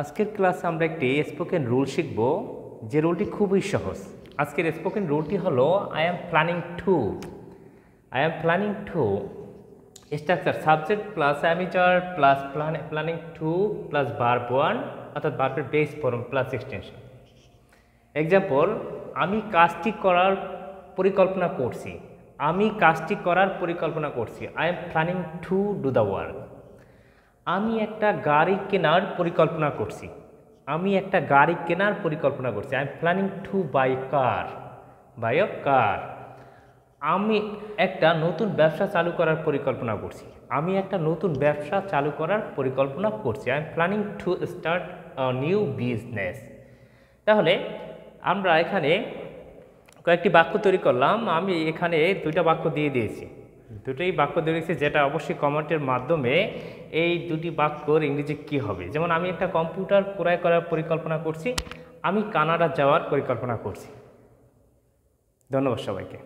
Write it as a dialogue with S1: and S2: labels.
S1: আজকের ক্লাসে আমরা একটি স্পোকেন রুল শিখব, যে রুলটি খুবই সহজ। আজকের স্পোকেন রুলটি হলো I am planning to structure subject plus অ্যামিটার plus planning to plus verb one, অর্থাৎ ভার্বের base form plus extension. Example, আমি কাজটি করার পরিকল্পনা করছি। I am planning to do the work. আমি একটা গাড়ি কেনার পরিকল্পনা করছি। I am planning to buy a car. আমি একটা নতুন ব্যবসা চালু করার পরিকল্পনা করছি। I am planning to start a new business. তাহলে আমরা এখানে কয়েকটি বাক্য তৈরি করলাম। আমি এখানে দুইটা বাক্য দিয়ে দিয়েছি, যেটা অবশ্যই কমেন্টের মাধ্যমে এই দুটি বাক্যর ইংরেজি কী হবে। যেমন আমি একটা কম্পিউটার ক্রয় করার পরিকল্পনা করছি, আমি কানাডা যাওয়ার পরিকল্পনা করছি। ধন্যবাদ সবাইকে।